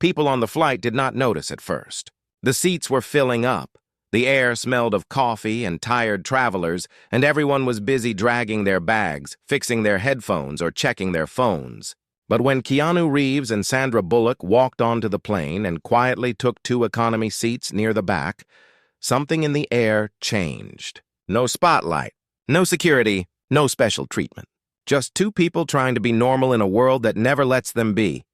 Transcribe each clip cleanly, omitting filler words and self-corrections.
People on the flight did not notice at first. The seats were filling up. The air smelled of coffee and tired travelers, and everyone was busy dragging their bags, fixing their headphones, or checking their phones. But when Keanu Reeves and Sandra Bullock walked onto the plane and quietly took 2 economy seats near the back, something in the air changed. No spotlight, no security, no special treatment. Just 2 people trying to be normal in a world that never lets them be.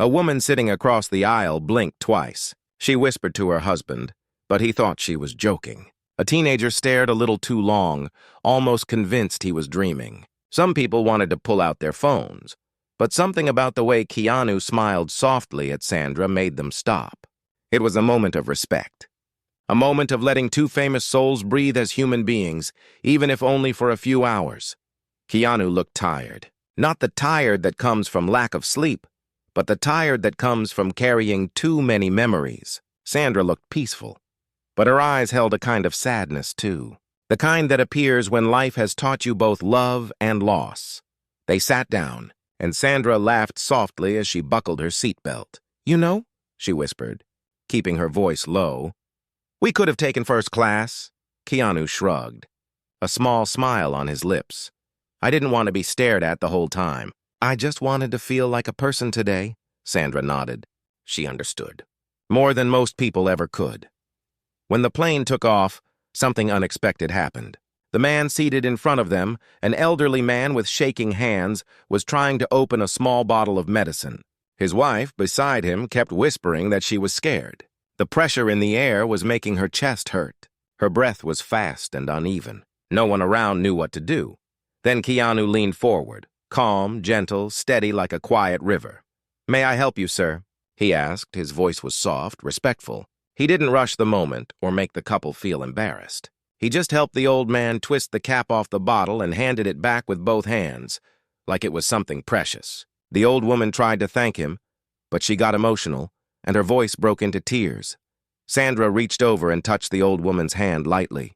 A woman sitting across the aisle blinked twice. She whispered to her husband, but he thought she was joking. A teenager stared a little too long, almost convinced he was dreaming. Some people wanted to pull out their phones, but something about the way Keanu smiled softly at Sandra made them stop. It was a moment of respect. A moment of letting 2 famous souls breathe as human beings, even if only for a few hours. Keanu looked tired. Not the tired that comes from lack of sleep, but the tired that comes from carrying too many memories. Sandra looked peaceful, but her eyes held a kind of sadness too. The kind that appears when life has taught you both love and loss. They sat down, and Sandra laughed softly as she buckled her seatbelt. "You know," she whispered, keeping her voice low, "we could have taken first class." Keanu shrugged, a small smile on his lips. "I didn't want to be stared at the whole time. I just wanted to feel like a person today." Sandra nodded. She understood. More than most people ever could. When the plane took off, something unexpected happened. The man seated in front of them, an elderly man with shaking hands, was trying to open a small bottle of medicine. His wife, beside him, kept whispering that she was scared. The pressure in the air was making her chest hurt. Her breath was fast and uneven. No one around knew what to do. Then Keanu leaned forward, calm, gentle, steady like a quiet river. "May I help you, sir?" he asked. His voice was soft, respectful. He didn't rush the moment or make the couple feel embarrassed. He just helped the old man twist the cap off the bottle and handed it back with both hands, like it was something precious. The old woman tried to thank him, but she got emotional, and her voice broke into tears. Sandra reached over and touched the old woman's hand lightly.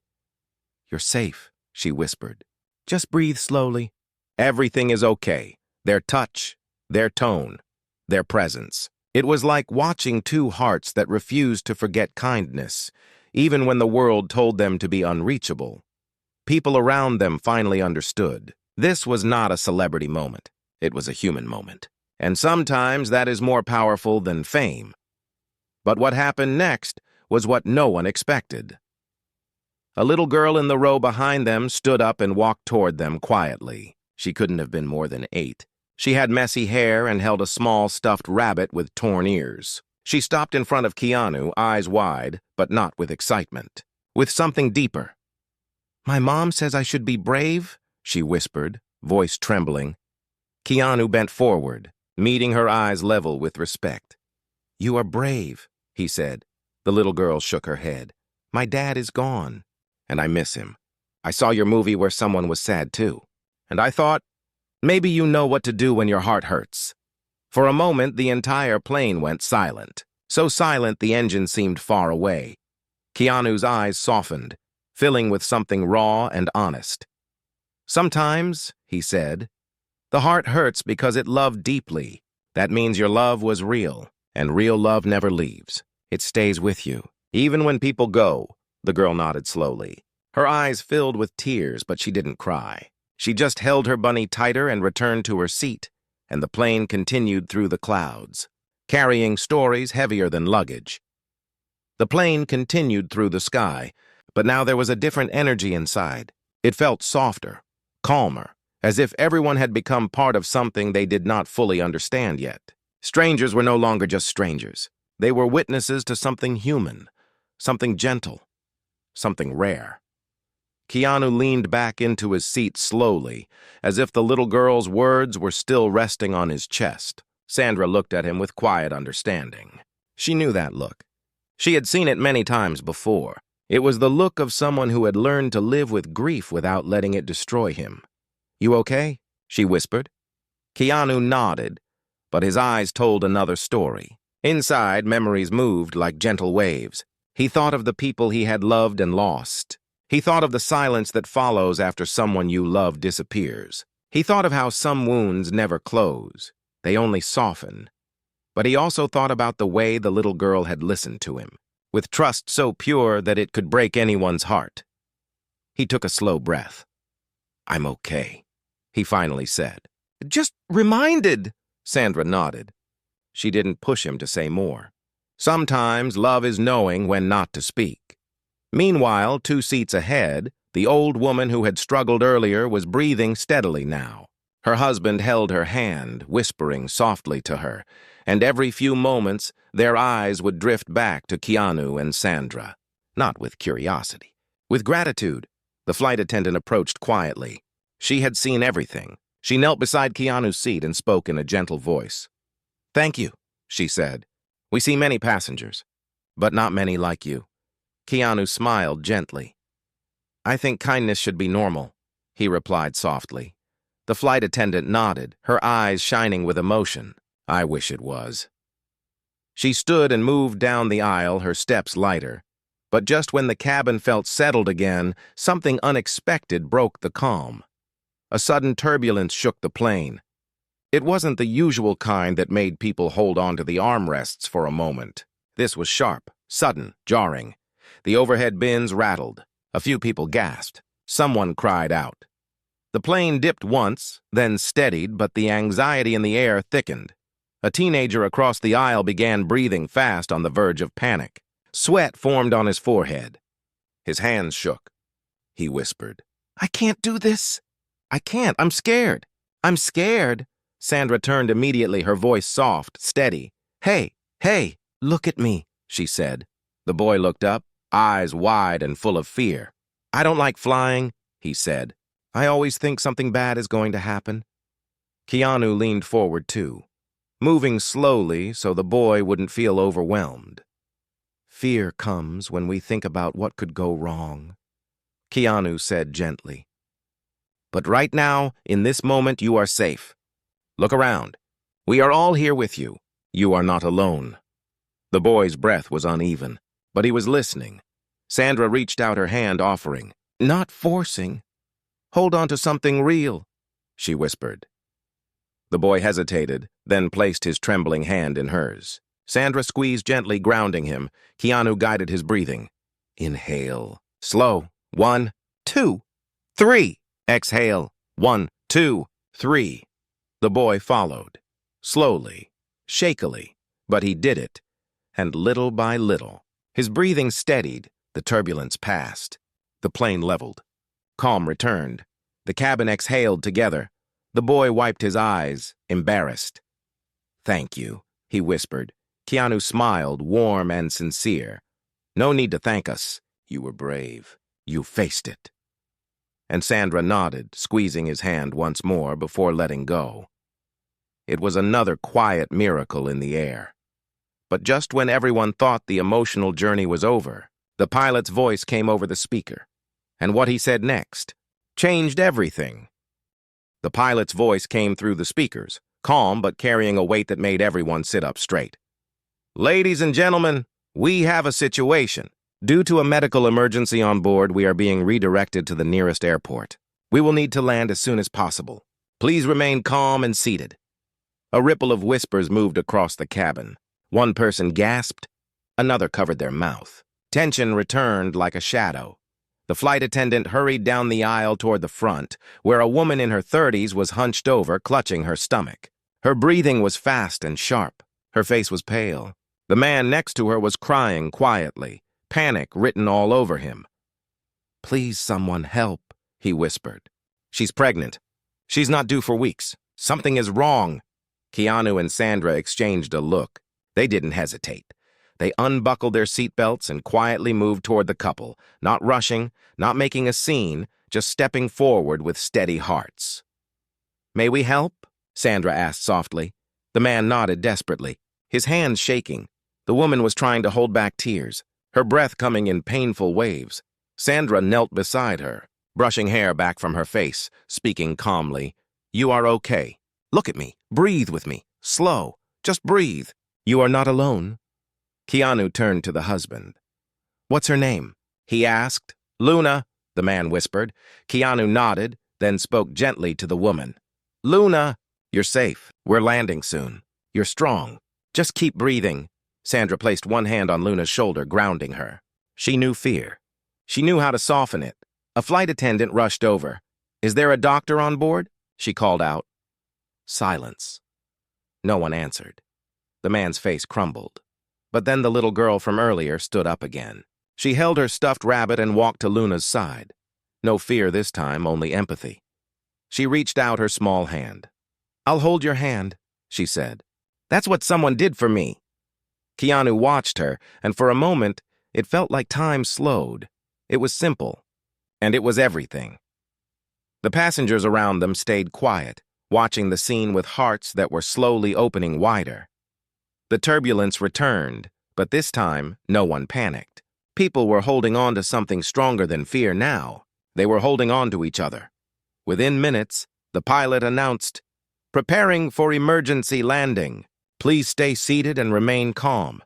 "You're safe," she whispered. "Just breathe slowly. Everything is okay." Their touch, their tone, their presence. It was like watching 2 hearts that refused to forget kindness, even when the world told them to be unreachable. People around them finally understood. This was not a celebrity moment. It was a human moment. And sometimes that is more powerful than fame. But what happened next was what no one expected. A little girl in the row behind them stood up and walked toward them quietly. She couldn't have been more than 8. She had messy hair and held a small stuffed rabbit with torn ears. She stopped in front of Keanu, eyes wide, but not with excitement, with something deeper. "My mom says I should be brave," she whispered, voice trembling. Keanu bent forward, meeting her eyes level with respect. "You are brave," he said. The little girl shook her head. "My dad is gone, and I miss him. I saw your movie where someone was sad too, and I thought, maybe you know what to do when your heart hurts." For a moment, the entire plane went silent. So silent the engine seemed far away. Keanu's eyes softened, filling with something raw and honest. "Sometimes," he said, "the heart hurts because it loved deeply. That means your love was real, and real love never leaves. It stays with you, even when people go." The girl nodded slowly. Her eyes filled with tears, but she didn't cry. She just held her bunny tighter and returned to her seat, and the plane continued through the clouds, carrying stories heavier than luggage. The plane continued through the sky, but now there was a different energy inside. It felt softer, calmer, as if everyone had become part of something they did not fully understand yet. Strangers were no longer just strangers. They were witnesses to something human, something gentle, something rare. Keanu leaned back into his seat slowly, as if the little girl's words were still resting on his chest. Sandra looked at him with quiet understanding. She knew that look. She had seen it many times before. It was the look of someone who had learned to live with grief without letting it destroy him. "You okay?" she whispered. Keanu nodded, but his eyes told another story. Inside, memories moved like gentle waves. He thought of the people he had loved and lost. He thought of the silence that follows after someone you love disappears. He thought of how some wounds never close. They only soften. But he also thought about the way the little girl had listened to him, with trust so pure that it could break anyone's heart. He took a slow breath. "I'm okay," he finally said. "Just reminded," Sandra nodded. She didn't push him to say more. Sometimes love is knowing when not to speak. Meanwhile, 2 seats ahead, the old woman who had struggled earlier was breathing steadily now. Her husband held her hand, whispering softly to her, and every few moments their eyes would drift back to Keanu and Sandra. Not with curiosity, with gratitude. The flight attendant approached quietly. She had seen everything. She knelt beside Keanu's seat and spoke in a gentle voice. "Thank you," she said. "We see many passengers, but not many like you." Keanu smiled gently. "I think kindness should be normal," he replied softly. The flight attendant nodded, her eyes shining with emotion. "I wish it was." She stood and moved down the aisle, her steps lighter. But just when the cabin felt settled again, something unexpected broke the calm. A sudden turbulence shook the plane. It wasn't the usual kind that made people hold on to the armrests for a moment. This was sharp, sudden, jarring. The overhead bins rattled. A few people gasped. Someone cried out. The plane dipped once, then steadied, but the anxiety in the air thickened. A teenager across the aisle began breathing fast on the verge of panic. Sweat formed on his forehead. His hands shook. He whispered, "I can't do this. I can't. I'm scared. I'm scared." Sandra turned immediately, her voice soft, steady. Hey, look at me," she said. The boy looked up, eyes wide and full of fear. "I don't like flying," he said. "I always think something bad is going to happen." Keanu leaned forward too, moving slowly so the boy wouldn't feel overwhelmed. "Fear comes when we think about what could go wrong," Keanu said gently. "But right now, in this moment, you are safe. Look around. We are all here with you. You are not alone." The boy's breath was uneven, but he was listening. Sandra reached out her hand, offering, "Not forcing. Hold on to something real," she whispered. The boy hesitated, then placed his trembling hand in hers. Sandra squeezed gently, grounding him. Keanu guided his breathing. "Inhale. Slow. 1, 2, 3. Exhale. 1, 2, 3. The boy followed. Slowly, shakily, but he did it. And little by little, his breathing steadied, the turbulence passed. The plane leveled. Calm returned. The cabin exhaled together. The boy wiped his eyes, embarrassed. "Thank you," he whispered. Keanu smiled, warm and sincere. "No need to thank us. You were brave. You faced it." And Sandra nodded, squeezing his hand once more before letting go. It was another quiet miracle in the air. But just when everyone thought the emotional journey was over, the pilot's voice came over the speaker. And what he said next changed everything. The pilot's voice came through the speakers, calm but carrying a weight that made everyone sit up straight. "Ladies and gentlemen, we have a situation. Due to a medical emergency on board, we are being redirected to the nearest airport. We will need to land as soon as possible. Please remain calm and seated." A ripple of whispers moved across the cabin. One person gasped, another covered their mouth. Tension returned like a shadow. The flight attendant hurried down the aisle toward the front, where a woman in her 30s was hunched over, clutching her stomach. Her breathing was fast and sharp. Her face was pale. The man next to her was crying quietly, panic written all over him. "Please, someone help," he whispered. "She's pregnant. She's not due for weeks. Something is wrong." Keanu and Sandra exchanged a look. They didn't hesitate. They unbuckled their seatbelts and quietly moved toward the couple, not rushing, not making a scene, just stepping forward with steady hearts. "May we help?" Sandra asked softly. The man nodded desperately, his hands shaking. The woman was trying to hold back tears, her breath coming in painful waves. Sandra knelt beside her, brushing hair back from her face, speaking calmly. "You are okay. Look at me. Breathe with me. Slow. Just breathe. You are not alone." Keanu turned to the husband. "What's her name?" he asked. "Luna," the man whispered. Keanu nodded, then spoke gently to the woman. "Luna, you're safe. We're landing soon. You're strong. Just keep breathing. Sandra placed one hand on Luna's shoulder, grounding her. She knew fear. She knew how to soften it. A flight attendant rushed over. "Is there a doctor on board?" she called out. Silence. No one answered. The man's face crumbled. But then the little girl from earlier stood up again. She held her stuffed rabbit and walked to Luna's side. No fear this time, only empathy. She reached out her small hand. "I'll hold your hand," she said. "That's what someone did for me." Keanu watched her, and for a moment, it felt like time slowed. It was simple, and it was everything. The passengers around them stayed quiet, watching the scene with hearts that were slowly opening wider. The turbulence returned, but this time, no one panicked. People were holding on to something stronger than fear now. They were holding on to each other. Within minutes, the pilot announced, "Preparing for emergency landing. Please stay seated and remain calm."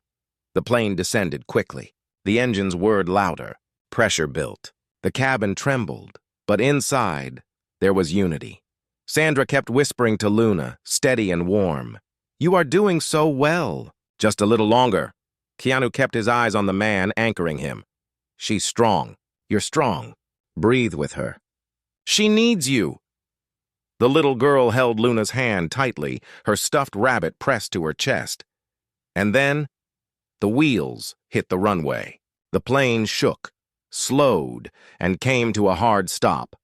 The plane descended quickly. The engines whirred louder. Pressure built. The cabin trembled. But inside, there was unity. Sandra kept whispering to Luna, steady and warm, "You are doing so well." "Just a little longer." Keanu kept his eyes on the man, anchoring him. "She's strong. You're strong. Breathe with her. She needs you." The little girl held Luna's hand tightly, her stuffed rabbit pressed to her chest. And then, the wheels hit the runway. The plane shook, slowed, and came to a hard stop.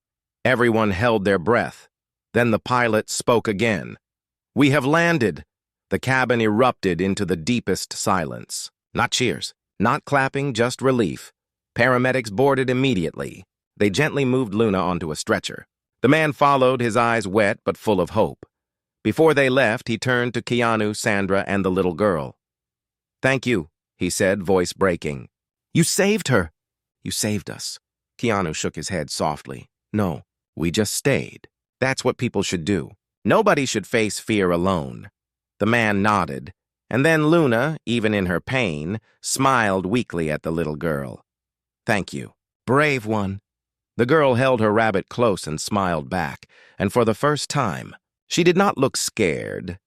Everyone held their breath. Then the pilot spoke again. "We have landed." The cabin erupted into the deepest silence. Not cheers, not clapping, just relief. Paramedics boarded immediately. They gently moved Luna onto a stretcher. The man followed, his eyes wet but full of hope. Before they left, he turned to Keanu, Sandra, and the little girl. "Thank you," he said, voice breaking. "You saved her." "You saved us." Keanu shook his head softly. "No, we just stayed. That's what people should do. Nobody should face fear alone." The man nodded, and then Luna, even in her pain, smiled weakly at the little girl. "Thank you. Brave one." The girl held her rabbit close and smiled back, and for the first time, she did not look scared.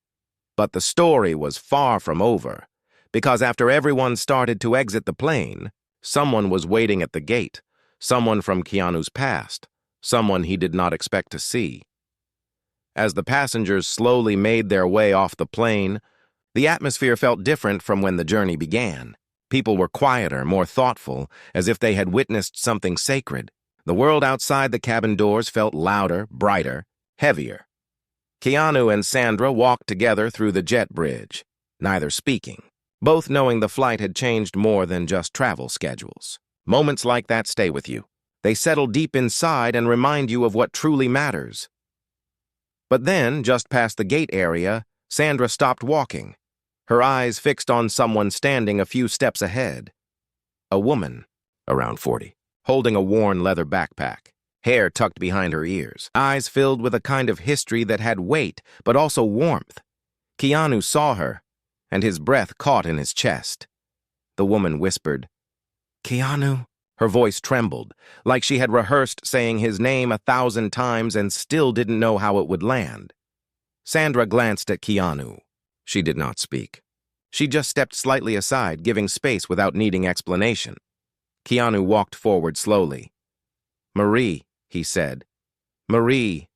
But the story was far from over, because after everyone started to exit the plane, someone was waiting at the gate, someone from Keanu's past, someone he did not expect to see. As the passengers slowly made their way off the plane, the atmosphere felt different from when the journey began. People were quieter, more thoughtful, as if they had witnessed something sacred. The world outside the cabin doors felt louder, brighter, heavier. Keanu and Sandra walked together through the jet bridge, neither speaking, both knowing the flight had changed more than just travel schedules. Moments like that stay with you. They settle deep inside and remind you of what truly matters. But then, just past the gate area, Sandra stopped walking, her eyes fixed on someone standing a few steps ahead. A woman, around 40, holding a worn leather backpack, hair tucked behind her ears, eyes filled with a kind of history that had weight, but also warmth. Keanu saw her, and his breath caught in his chest. The woman whispered, "Keanu." Her voice trembled, like she had rehearsed saying his name 1,000 times and still didn't know how it would land. Sandra glanced at Keanu. She did not speak. She just stepped slightly aside, giving space without needing explanation. Keanu walked forward slowly. "Marie," he said. "Marie,"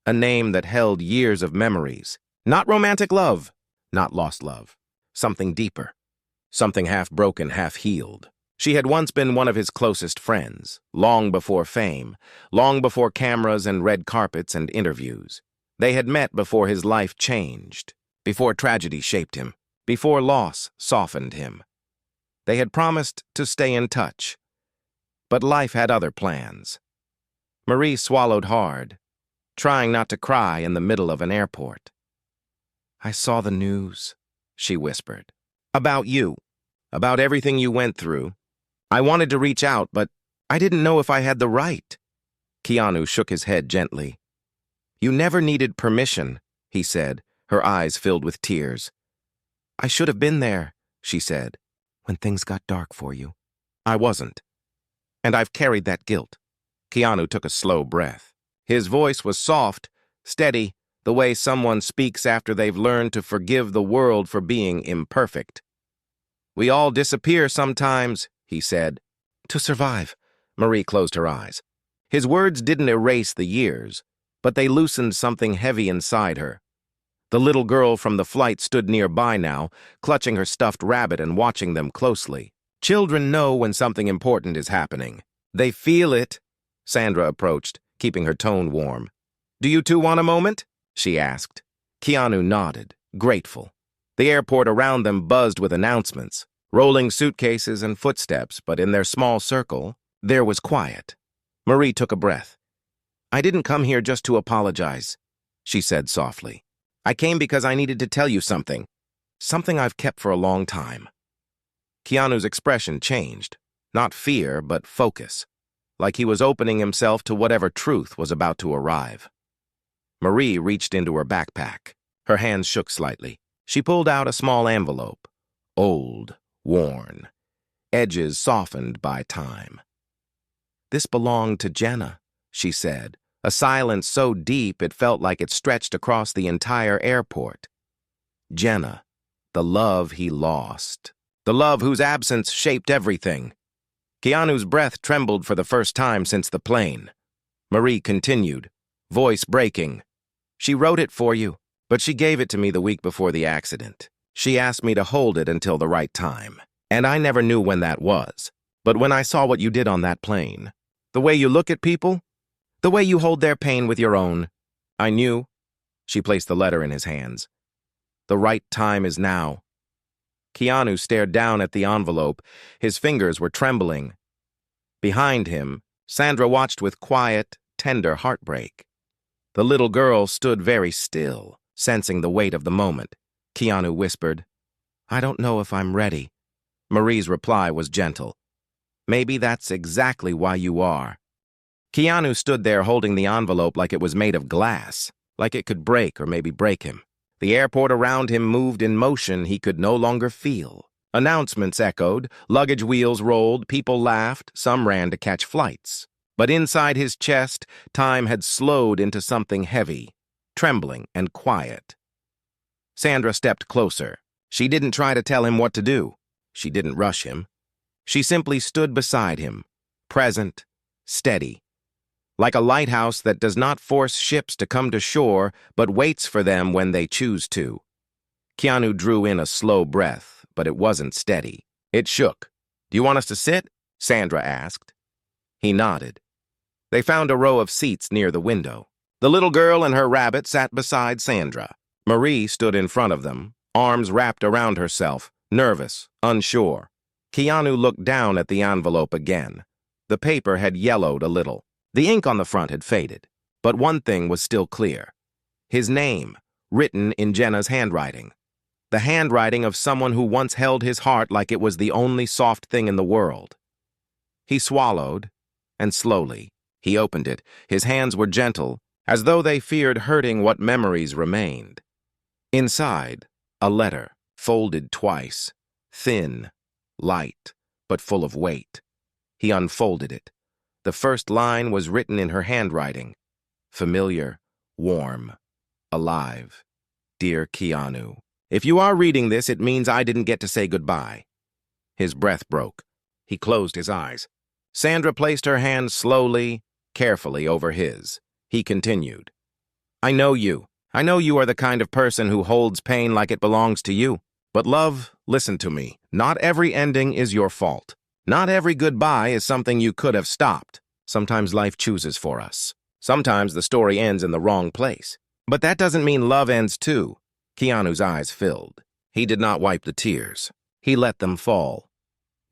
a name that held years of memories. Not romantic love, not lost love. Something deeper. Something half broken, half healed. She had once been one of his closest friends, long before fame, long before cameras and red carpets and interviews. They had met before his life changed, before tragedy shaped him, before loss softened him. They had promised to stay in touch, but life had other plans. Marie swallowed hard, trying not to cry in the middle of an airport. "I saw the news," she whispered. "About you, about everything you went through. I wanted to reach out, but I didn't know if I had the right." Keanu shook his head gently. "You never needed permission," he said, her eyes filled with tears. "I should have been there," she said, "when things got dark for you. I wasn't. And I've carried that guilt." Keanu took a slow breath. His voice was soft, steady, the way someone speaks after they've learned to forgive the world for being imperfect. "We all disappear sometimes," he said. "To survive." Marie closed her eyes. His words didn't erase the years, but they loosened something heavy inside her. The little girl from the flight stood nearby now, clutching her stuffed rabbit and watching them closely. Children know when something important is happening. They feel it. Sandra approached, keeping her tone warm. "Do you two want a moment?" she asked. Keanu nodded, grateful. The airport around them buzzed with announcements, rolling suitcases and footsteps, but in their small circle, there was quiet. Marie took a breath. "I didn't come here just to apologize," she said softly. "I came because I needed to tell you something. Something I've kept for a long time." Keanu's expression changed. Not fear, but focus. Like he was opening himself to whatever truth was about to arrive. Marie reached into her backpack. Her hands shook slightly. She pulled out a small envelope. Old, worn, edges softened by time. "This belonged to Jenna," she said, a silence so deep it felt like it stretched across the entire airport. Jenna, the love he lost. The love whose absence shaped everything. Keanu's breath trembled for the first time since the plane. Marie continued, voice breaking. "She wrote it for you, but she gave it to me the week before the accident. She asked me to hold it until the right time, and I never knew when that was. But when I saw what you did on that plane, the way you look at people, the way you hold their pain with your own, I knew." She placed the letter in his hands. "The right time is now." Keanu stared down at the envelope. His fingers were trembling. Behind him, Sandra watched with quiet, tender heartbreak. The little girl stood very still, sensing the weight of the moment. Keanu whispered, "I don't know if I'm ready." Marie's reply was gentle. "Maybe that's exactly why you are." Keanu stood there holding the envelope like it was made of glass, like it could break or maybe break him. The airport around him moved in motion he could no longer feel. Announcements echoed, luggage wheels rolled, people laughed, some ran to catch flights. But inside his chest, time had slowed into something heavy, trembling and quiet. Sandra stepped closer. She didn't try to tell him what to do. She didn't rush him. She simply stood beside him, present, steady. Like a lighthouse that does not force ships to come to shore, but waits for them when they choose to. Keanu drew in a slow breath, but it wasn't steady. It shook. "Do you want us to sit?" Sandra asked. He nodded. They found a row of seats near the window. The little girl and her rabbit sat beside Sandra. Marie stood in front of them, arms wrapped around herself, nervous, unsure. Keanu looked down at the envelope again. The paper had yellowed a little. The ink on the front had faded, but one thing was still clear. His name, written in Jenna's handwriting. The handwriting of someone who once held his heart like it was the only soft thing in the world. He swallowed, and slowly, he opened it. His hands were gentle, as though they feared hurting what memories remained. Inside, a letter, folded twice, thin, light, but full of weight. He unfolded it. The first line was written in her handwriting. Familiar, warm, alive. Dear Keanu, if you are reading this, it means I didn't get to say goodbye. His breath broke. He closed his eyes. Sandra placed her hand slowly, carefully over his. He continued. I know you. I know you are the kind of person who holds pain like it belongs to you. But love, listen to me. Not every ending is your fault. Not every goodbye is something you could have stopped. Sometimes life chooses for us. Sometimes the story ends in the wrong place. But that doesn't mean love ends too. Keanu's eyes filled. He did not wipe the tears. He let them fall.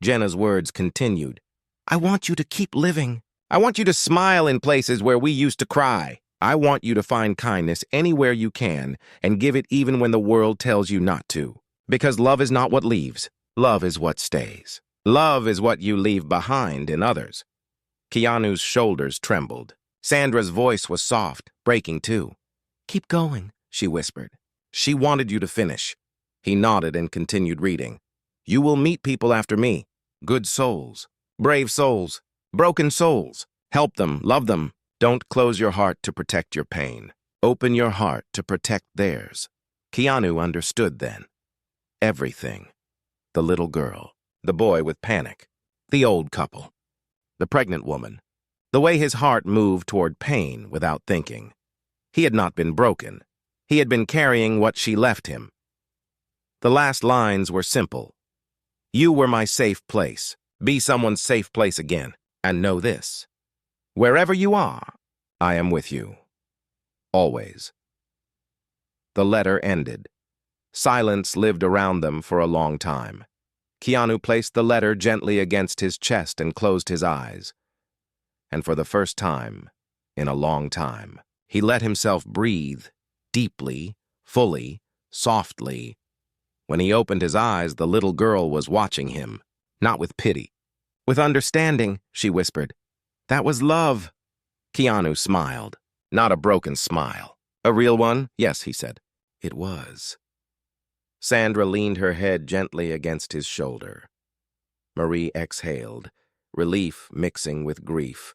Jenna's words continued. I want you to keep living. I want you to smile in places where we used to cry. I want you to find kindness anywhere you can and give it even when the world tells you not to. Because love is not what leaves. Love is what stays. Love is what you leave behind in others. Keanu's shoulders trembled. Sandra's voice was soft, breaking too. Keep going, she whispered. She wanted you to finish. He nodded and continued reading. You will meet people after me. Good souls. Brave souls. Broken souls. Help them, love them. Don't close your heart to protect your pain. Open your heart to protect theirs. Keanu understood then. Everything. The little girl, the boy with panic, the old couple, the pregnant woman, the way his heart moved toward pain without thinking. He had not been broken. He had been carrying what she left him. The last lines were simple. You were my safe place. Be someone's safe place again. And know this. Wherever you are, I am with you. Always. The letter ended. Silence lived around them for a long time. Keanu placed the letter gently against his chest and closed his eyes. And for the first time, in a long time, he let himself breathe, deeply, fully, softly. When he opened his eyes, the little girl was watching him, not with pity. With understanding, she whispered. That was love. Keanu smiled, not a broken smile. A real one? Yes, he said. It was. Sandra leaned her head gently against his shoulder. Marie exhaled, relief mixing with grief,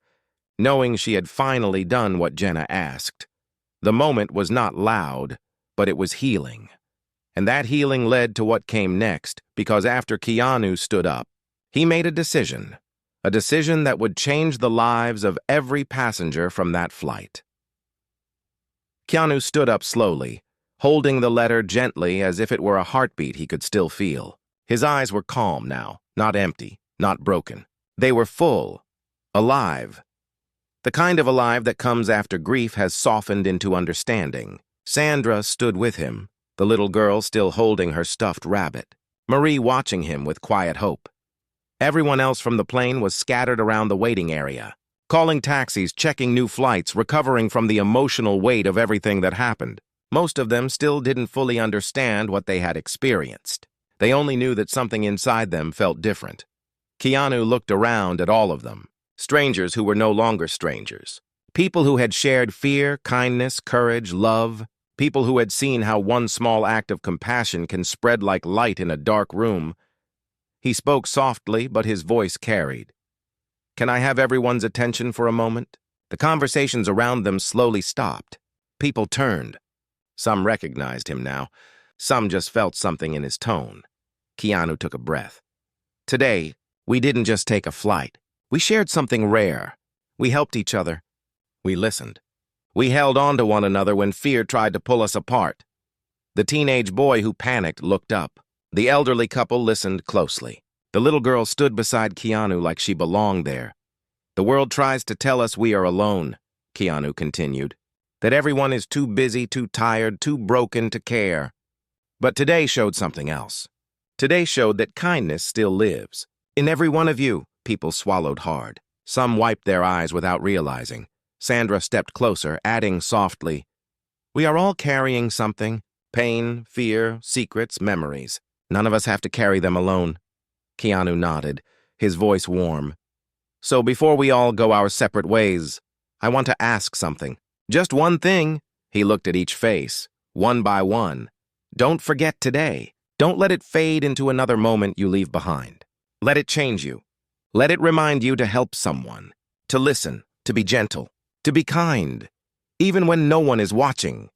knowing she had finally done what Jenna asked. The moment was not loud, but it was healing. And that healing led to what came next, because after Keanu stood up, he made a decision that would change the lives of every passenger from that flight. Keanu stood up slowly, holding the letter gently as if it were a heartbeat he could still feel. His eyes were calm now, not empty, not broken. They were full, alive. The kind of alive that comes after grief has softened into understanding. Sandra stood with him, the little girl still holding her stuffed rabbit, Marie watching him with quiet hope. Everyone else from the plane was scattered around the waiting area, calling taxis, checking new flights, recovering from the emotional weight of everything that happened. Most of them still didn't fully understand what they had experienced. They only knew that something inside them felt different. Keanu looked around at all of them, strangers who were no longer strangers, people who had shared fear, kindness, courage, love, people who had seen how one small act of compassion can spread like light in a dark room. He spoke softly, but his voice carried. Can I have everyone's attention for a moment? The conversations around them slowly stopped. People turned. Some recognized him now. Some just felt something in his tone. Keanu took a breath. Today, we didn't just take a flight. We shared something rare. We helped each other. We listened. We held on to one another when fear tried to pull us apart. The teenage boy who panicked looked up. The elderly couple listened closely. The little girl stood beside Keanu like she belonged there. The world tries to tell us we are alone, Keanu continued. That everyone is too busy, too tired, too broken to care. But today showed something else. Today showed that kindness still lives. In every one of you, people swallowed hard. Some wiped their eyes without realizing. Sandra stepped closer, adding softly, we are all carrying something. Pain, fear, secrets, memories. None of us have to carry them alone. Keanu nodded, his voice warm. So before we all go our separate ways, I want to ask something. Just one thing. He looked at each face, one by one. Don't forget today. Don't let it fade into another moment you leave behind. Let it change you. Let it remind you to help someone, to listen, to be gentle, to be kind, even when no one is watching.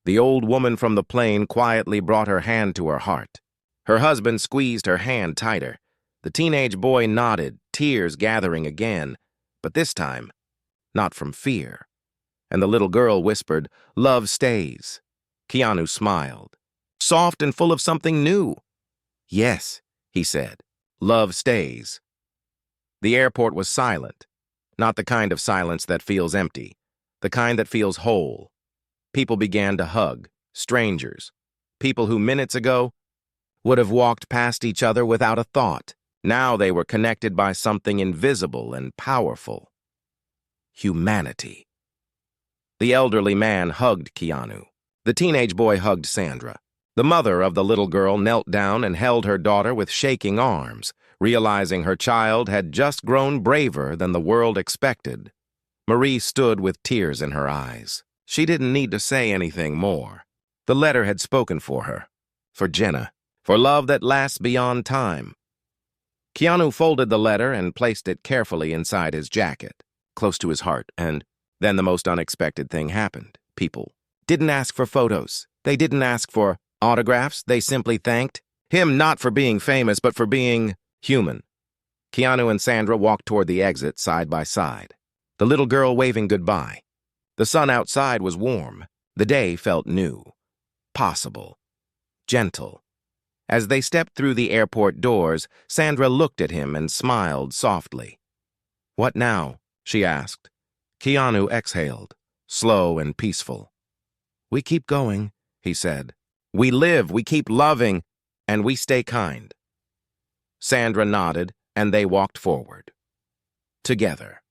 The old woman from the plane quietly brought her hand to her heart. Her husband squeezed her hand tighter. The teenage boy nodded, tears gathering again, but this time, not from fear. And the little girl whispered, love stays. Keanu smiled, soft and full of something new. Yes, he said, love stays. The airport was silent, not the kind of silence that feels empty, the kind that feels whole. People began to hug, strangers, people who minutes ago would have walked past each other without a thought. Now they were connected by something invisible and powerful. Humanity. The elderly man hugged Keanu. The teenage boy hugged Sandra. The mother of the little girl knelt down and held her daughter with shaking arms, realizing her child had just grown braver than the world expected. Marie stood with tears in her eyes. She didn't need to say anything more. The letter had spoken for her, for Jenna, for love that lasts beyond time. Keanu folded the letter and placed it carefully inside his jacket, close to his heart, and then the most unexpected thing happened. People didn't ask for photos. They didn't ask for autographs. They simply thanked him not for being famous, but for being human. Keanu and Sandra walked toward the exit side by side, the little girl waving goodbye. The sun outside was warm. The day felt new, possible, gentle. As they stepped through the airport doors, Sandra looked at him and smiled softly. "What now?" she asked. Keanu exhaled, slow and peaceful. "We keep going," he said. "We live, we keep loving, and we stay kind." Sandra nodded, and they walked forward. Together.